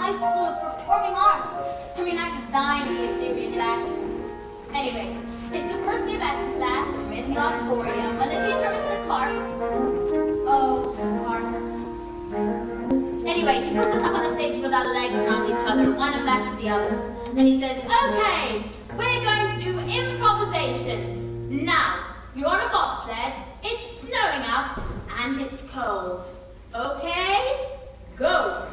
high school of performing arts. I mean, I was dying to be a serious actress. Anyway, it's the first day back to class. We're in the auditorium when the teacher, Mr. Clark. Oh, Mr. Clark. Anyway, he puts us up on the stage with our legs around each other, one on back of the other. And he says, okay, we're going to do improvisations. Now, you're on a bobsled, it's snowing out, and it's cold. Okay? Go!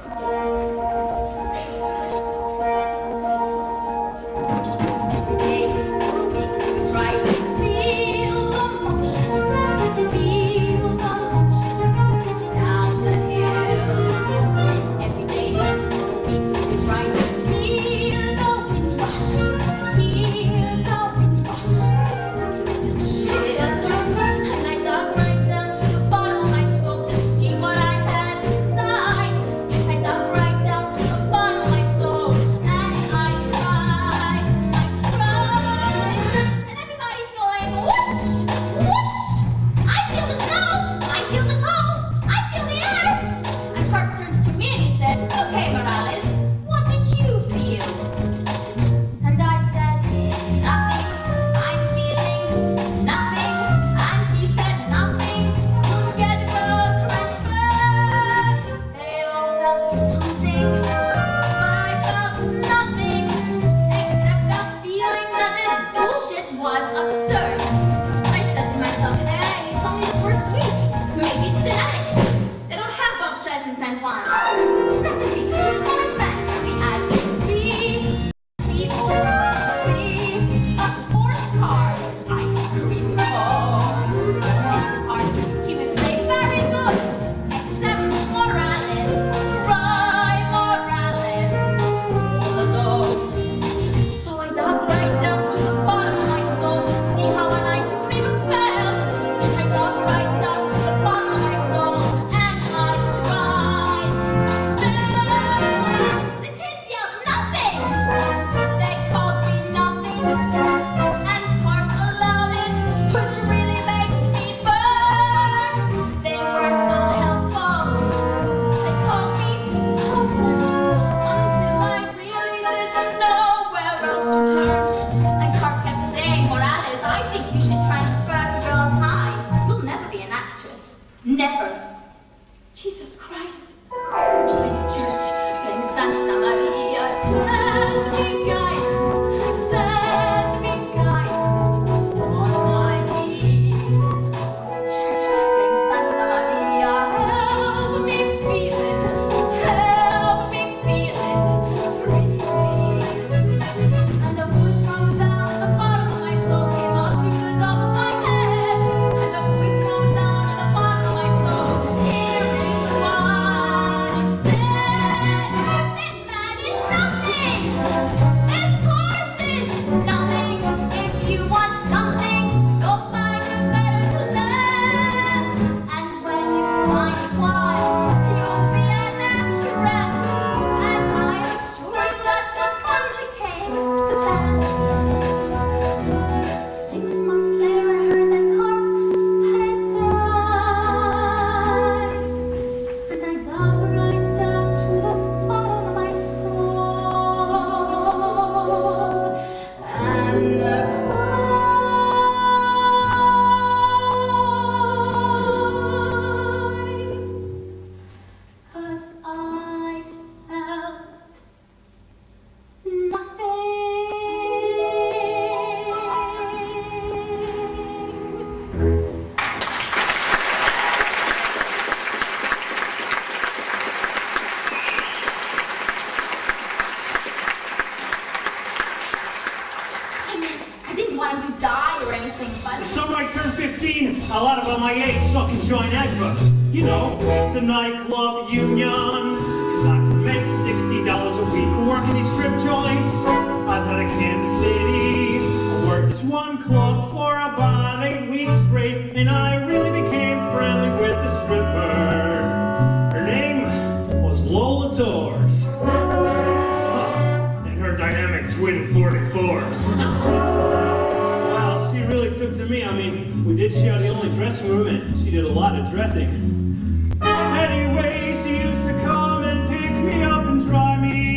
Anyway, she used to come and pick me up and dry me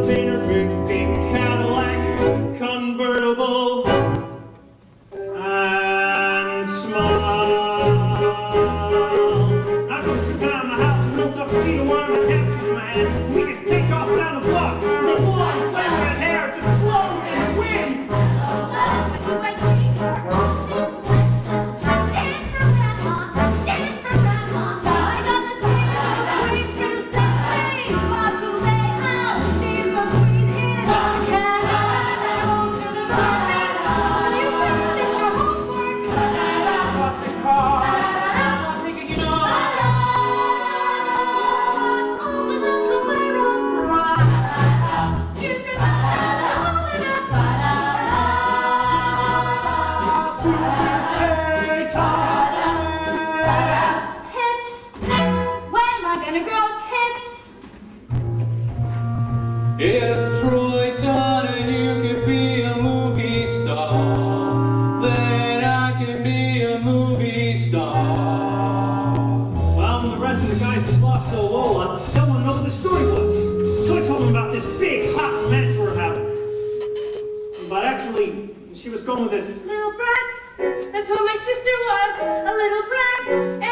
in her big pink Cadillac convertible and smile. Now come sit down in my house and we'll talk to you one of my taxis in my hand. We just take off down the block. The blonde, flaming hair just blowing in the wind. If Troy Donahue could be a movie star, then I can be a movie star. Well, when the rest of the guys just lost so low, I don't want to know what the story was. So I told them about this big hot romance we're having. But actually, she was going with this Little brat. That's what my sister was. A little brat.